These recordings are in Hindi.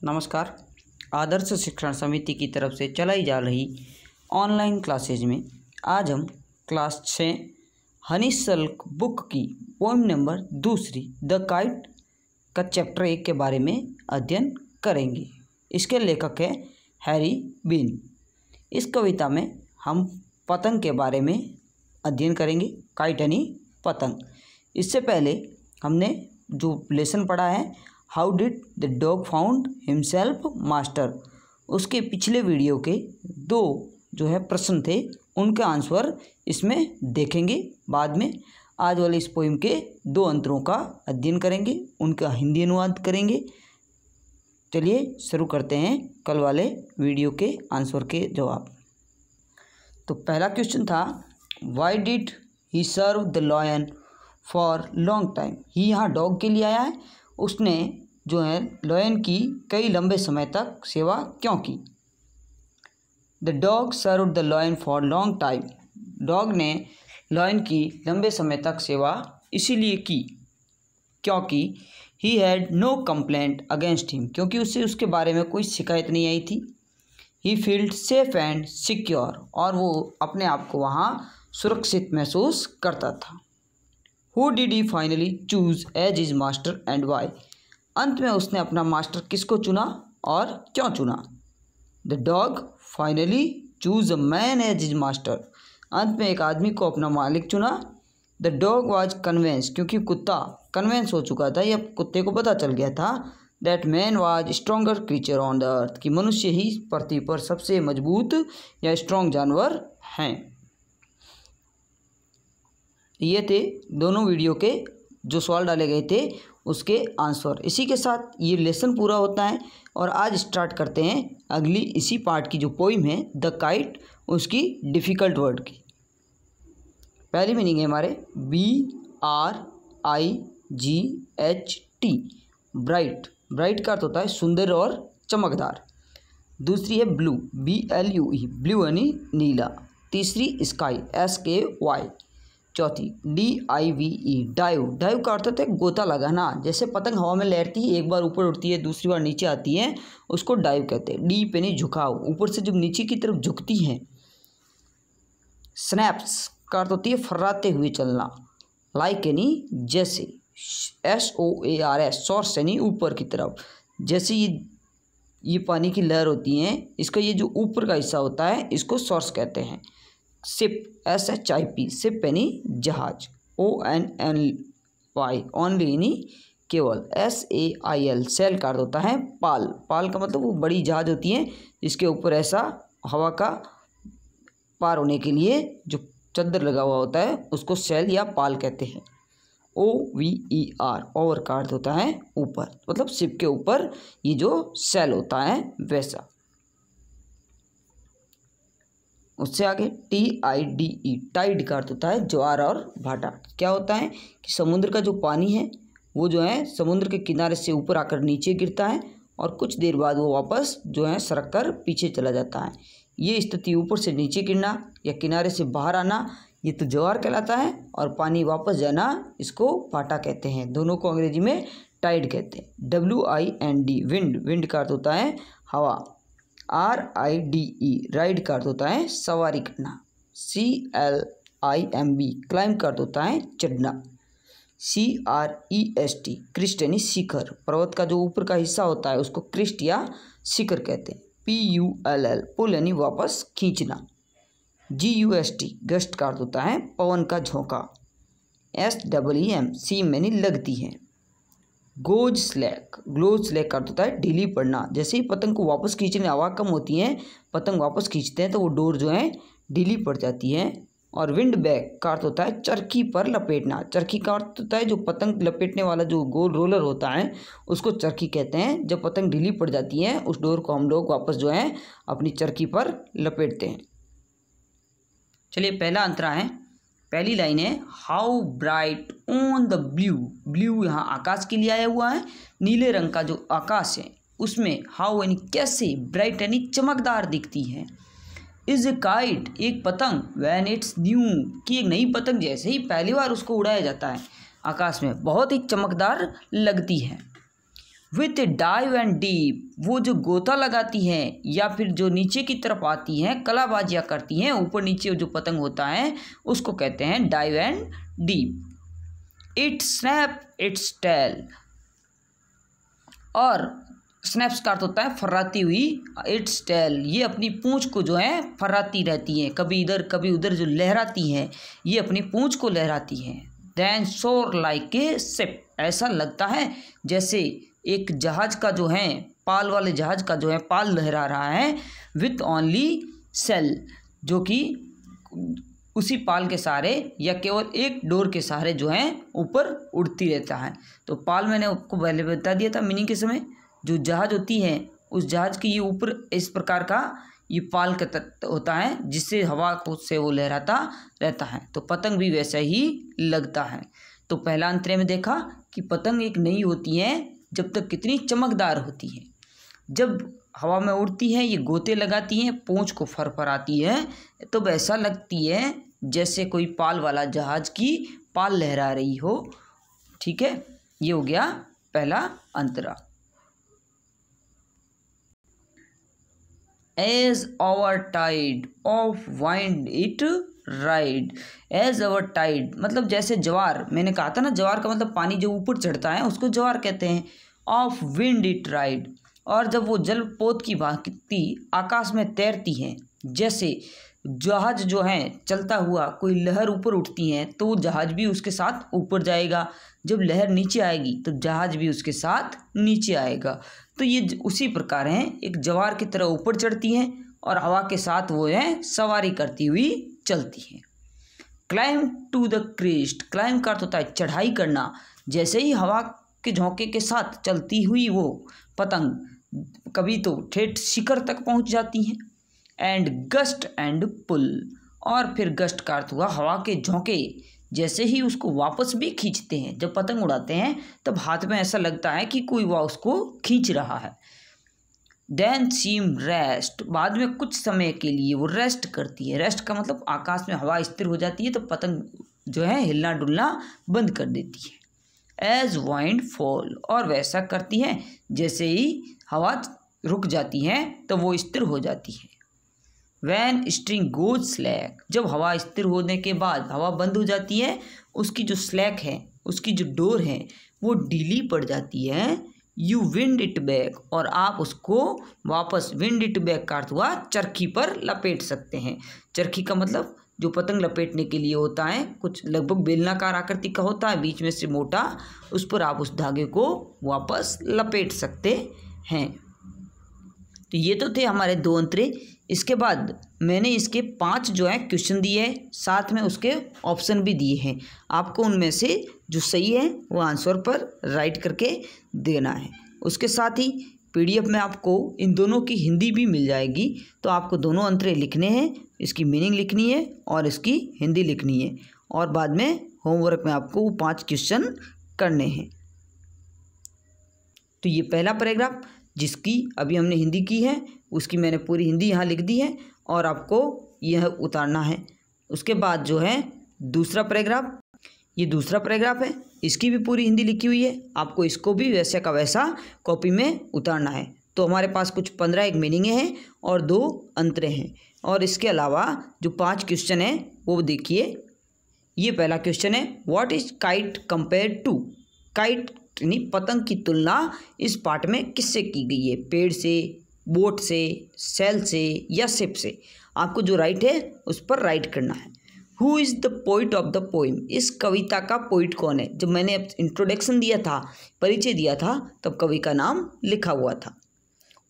नमस्कार। आदर्श शिक्षण समिति की तरफ से चलाई जा रही ऑनलाइन क्लासेज में आज हम क्लास 6 हनीशल्क बुक की पोएम नंबर 2 द काइट का चैप्टर 1 के बारे में अध्ययन करेंगे। इसके लेखक है हैरी बीन। इस कविता में हम पतंग के बारे में अध्ययन करेंगे, काइट यानी पतंग। इससे पहले हमने जो लेसन पढ़ा है how did the dog found himself master, उसके पिछले वीडियो के 2 जो है प्रश्न थे, उनके आंसर इसमें देखेंगे। बाद में आज वाले इस पोइम के 2 अंतरों का अध्ययन करेंगे, उनका हिंदी अनुवाद करेंगे। चलिए शुरू करते हैं कल वाले वीडियो के आंसर के जवाब। तो पहला क्वेश्चन था why did he serve the lion for long time. ही यहाँ डॉग के लिए आया है, उसने जो है लॉयन की कई लंबे समय तक सेवा क्यों की। The dog serve the lion for long time. Dog ने लॉयन की लंबे समय तक सेवा इसीलिए की क्योंकि he had no complaint against him, क्योंकि उससे उसके बारे में कोई शिकायत नहीं आई थी। ही फील्ड सेफ एंड सिक्योर, और वो अपने आप को वहाँ सुरक्षित महसूस करता था। Who did he finally choose as his master and why. अंत में उसने अपना मास्टर किसको चुना और क्यों चुना। The dog finally choose a man as his master. अंत में एक आदमी को अपना मालिक चुना। द डॉग वाज कन्वेंस, क्योंकि कुत्ता कन्वेंस हो चुका था, या कुत्ते को पता चल गया था that man was stronger creature on the earth, कि मनुष्य ही पृथ्वी पर सबसे मजबूत या स्ट्रॉन्ग जानवर हैं। ये थे दोनों वीडियो के जो सवाल डाले गए थे उसके आंसर। इसी के साथ ये लेसन पूरा होता है और आज स्टार्ट करते हैं अगली इसी पार्ट की जो पोइम है द काइट, उसकी डिफ़िकल्ट वर्ड की। पहली मीनिंग है हमारे BRIGHT, ब्राइट। ब्राइट का अर्थ होता है सुंदर और चमकदार। दूसरी है ब्लू, BLUE, ब्लू यानी नीला। तीसरी स्काई, SKY। चौथी DIVE, डाइव। डाइव का अर्थ होता है गोता लगाना। जैसे पतंग हवा में लहरती है, एक बार ऊपर उड़ती है, दूसरी बार नीचे आती है, उसको डाइव कहते हैं। डीप यानी झुकाव, ऊपर से जब नीचे की तरफ झुकती हैं। स्नैप्स का अर्थ होती है फर्राते हुए चलना। लाइक यानी जैसे। SOARS, सोर्स यानी ऊपर की तरफ। जैसे ये पानी की लहर होती है, इसका ये जो ऊपर का हिस्सा होता है इसको सोर्स कहते हैं। शिप, SHIP, शिप यानी जहाज। ONLY, ओनली यानी केवल। SAIL, सेल का अर्थ होता है पाल। पाल का मतलब वो बड़ी जहाज होती है जिसके ऊपर ऐसा हवा का पार होने के लिए जो चद्दर लगा हुआ होता है उसको सेल या पाल कहते हैं। OVER, ओवर का अर्थ होता है ऊपर, मतलब शिप के ऊपर ये जो सेल होता है वैसा। उससे आगे TIDE, टाइड का अर्थ होता है ज्वार और भाटा। क्या होता है कि समुद्र का जो पानी है वो जो है समुद्र के किनारे से ऊपर आकर नीचे गिरता है और कुछ देर बाद वो वापस जो है सरक कर पीछे चला जाता है। ये स्थिति ऊपर से नीचे गिरना या किनारे से बाहर आना, ये तो ज्वार कहलाता है, और पानी वापस जाना इसको भाटा कहते हैं। दोनों को अंग्रेजी में टाइड कहते हैं। WIND, wind. विंड का अर्थ होता है हवा। RIDE, राइड का अर्थ होता है सवारी करना। CLIMB, क्लाइंब का अर्थ होता है चढ़ना। CREST, क्रिस्ट यानी शिखर। पर्वत का जो ऊपर का हिस्सा होता है उसको क्रिस्ट या शिखर कहते हैं। PULL, पुल यानी वापस खींचना। GUST, गस्ट का अर्थ होता है पवन का झोंका। SWEM, सीम यानी लगती है। गोज स्लैक, ग्लोज स्लैक का अर्थ होता है ढीली पड़ना। जैसे ही पतंग को वापस खींचने हवा कम होती है, पतंग वापस खींचते हैं तो वो डोर जो है ढीली पड़ जाती है। और विंड बैक का अर्थ होता है चरखी पर लपेटना। चरखी का अर्थ होता है जो पतंग लपेटने वाला जो गोल रोलर होता है उसको चरखी कहते हैं। जब पतंग ढीली पड़ जाती है उस डोर को हम लोग वापस जो है अपनी चरखी पर लपेटते हैं। चलिए पहला अंतरा है, पहली लाइन है how bright on the blue. Blue यहाँ आकाश के लिए आया हुआ है। नीले रंग का जो आकाश है उसमें हाउ यानी कैसे, ब्राइट यानी चमकदार दिखती है। इज ए काइट, एक पतंग, व्हेन इट्स न्यू, कि एक नई पतंग जैसे ही पहली बार उसको उड़ाया जाता है आकाश में बहुत ही चमकदार लगती है। विथ डाइव एंड डीप, वो जो गोता लगाती हैं या फिर जो नीचे की तरफ आती हैं, कलाबाजियाँ करती हैं, ऊपर नीचे जो पतंग होता है उसको कहते हैं dive and deep. It snap its tail, और स्नैप्स का अर्थ होता है फर्राती हुई। इट्स टेल, ये अपनी पूंछ को जो है फर्राती रहती हैं, कभी इधर कभी उधर जो लहराती हैं, ये अपनी पूंछ को लहराती हैं। देन सोर लाइक ए शिप, ऐसा लगता है जैसे एक जहाज का जो है, पाल वाले जहाज का जो है पाल लहरा रहा है। विथ ओनली सेल, जो कि उसी पाल के सहारे या केवल एक डोर के सहारे जो है ऊपर उड़ती रहता है। तो पाल मैंने आपको पहले बता दिया था मीनिंग के समय, जो जहाज होती है उस जहाज के ये ऊपर इस प्रकार का ये पाल का तत्व होता है जिससे हवा को से वो लहराता रहता है। तो पतंग भी वैसा ही लगता है। तो पहला अंतरे में देखा कि पतंग एक नहीं होती है जब तक कितनी चमकदार होती है। जब हवा में उड़ती है, ये गोते लगाती हैं, पूंछ को फरफराती है, तो वैसा लगती है जैसे कोई पाल वाला जहाज की पाल लहरा रही हो। ठीक है, ये हो गया पहला अंतरा। As our tide of wind it ride, as our tide मतलब जैसे ज्वार, मैंने कहा था ना ज्वार का मतलब पानी जो ऊपर चढ़ता है उसको ज्वार कहते हैं। ऑफ विंड इट राइड, और जब वो जल पोत की भांति आकाश में तैरती हैं, जैसे जहाज जो है चलता हुआ कोई लहर ऊपर उठती है तो वो जहाज भी उसके साथ ऊपर जाएगा, जब लहर नीचे आएगी तो जहाज भी उसके साथ नीचे आएगा। तो ये उसी प्रकार हैं, एक ज्वार की तरह ऊपर चढ़ती हैं और हवा के साथ वो है सवारी करती हुई चलती हैं। Climb to the crest, climb का अर्थ होता है चढ़ाई करना। जैसे ही हवा के झोंके के साथ चलती हुई वो पतंग कभी तो ठेठ शिखर तक पहुंच जाती हैं। एंड गस्ट एंड पुल, और फिर गस्ट का अर्थ हुआ हवा के झोंके, जैसे ही उसको वापस भी खींचते हैं। जब पतंग उड़ाते हैं तब हाथ में ऐसा लगता है कि कोई वह उसको खींच रहा है। देन सीम रेस्ट, बाद में कुछ समय के लिए वो रेस्ट करती है। रेस्ट का मतलब आकाश में हवा स्थिर हो जाती है तो पतंग जो है हिलना डुलना बंद कर देती है। एज वाइंड फॉल, और वैसा करती है जैसे ही हवा रुक जाती है तो वो स्थिर हो जाती है। वैन स्ट्रिंग गोज स्लैक, जब हवा स्थिर होने के बाद हवा बंद हो जाती है, उसकी जो स्लैक है, उसकी जो डोर है वो ढीली पड़ जाती है। यू विंड इट बैक, और आप उसको वापस, विंड इट बैक का अर्थ हुआ चरखी पर लपेट सकते हैं। चरखी का मतलब जो पतंग लपेटने के लिए होता है, कुछ लगभग बेलनाकार आकृति का होता है, बीच में से मोटा, उस पर आप उस धागे को वापस लपेट सकते हैं। तो ये तो थे हमारे 2 अंतरे। इसके बाद मैंने इसके 5 जो है क्वेश्चन दिए हैं, साथ में उसके ऑप्शन भी दिए हैं। आपको उनमें से जो सही है वो आंसर पर राइट करके देना है। उसके साथ ही PDF में आपको इन दोनों की हिंदी भी मिल जाएगी। तो आपको दोनों अंतरे लिखने हैं, इसकी मीनिंग लिखनी है और इसकी हिंदी लिखनी है, और बाद में होमवर्क में आपको वो 5 क्वेश्चन करने हैं। तो ये पहला पैराग्राफ जिसकी अभी हमने हिंदी की है, उसकी मैंने पूरी हिंदी यहाँ लिख दी है और आपको यह उतारना है। उसके बाद जो है दूसरा पैराग्राफ, ये दूसरा पैराग्राफ है, इसकी भी पूरी हिंदी लिखी हुई है, आपको इसको भी वैसे का वैसा कॉपी में उतारना है। तो हमारे पास कुछ 15 एक मीनिंग हैं और 2 अंतरे हैं। और इसके अलावा जो 5 क्वेश्चन हैं वो देखिए। ये पहला क्वेश्चन है, what is kite compare to. Kite यानी पतंग की तुलना इस पाठ में किससे की गई है? पेड़ से, बोट से, सेल से या शिप से। आपको जो राइट है उस पर राइट करना है। Who is the poet of the poem, इस कविता का पोइट कौन है? जब मैंने इंट्रोडक्शन दिया था, परिचय दिया था, तब कवि का नाम लिखा हुआ था।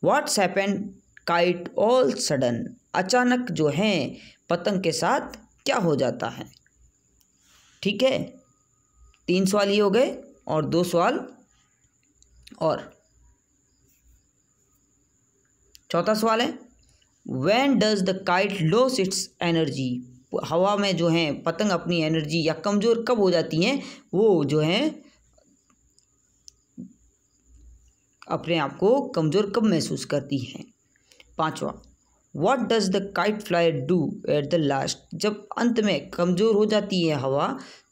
What's happened kite all sudden, अचानक जो है पतंग के साथ क्या हो जाता है? ठीक है, 3 सवाल ये हो गए और 2 सवाल और। चौथा सवाल है, when does the kite loss it's energy, हवा में जो है पतंग अपनी एनर्जी या कमज़ोर कब हो जाती हैं, वो जो है अपने आप को कमज़ोर कब महसूस करती हैं। 5वां, what does the kite flyer do at the last, जब अंत में कमज़ोर हो जाती है हवा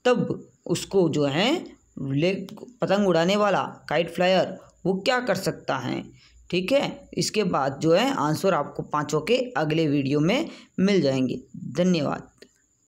तब उसको जो है पतंग उड़ाने वाला काइट फ्लायर वो क्या कर सकता है? ठीक है। इसके बाद जो है आंसर आपको पाँचों के अगले वीडियो में मिल जाएंगे। धन्यवाद।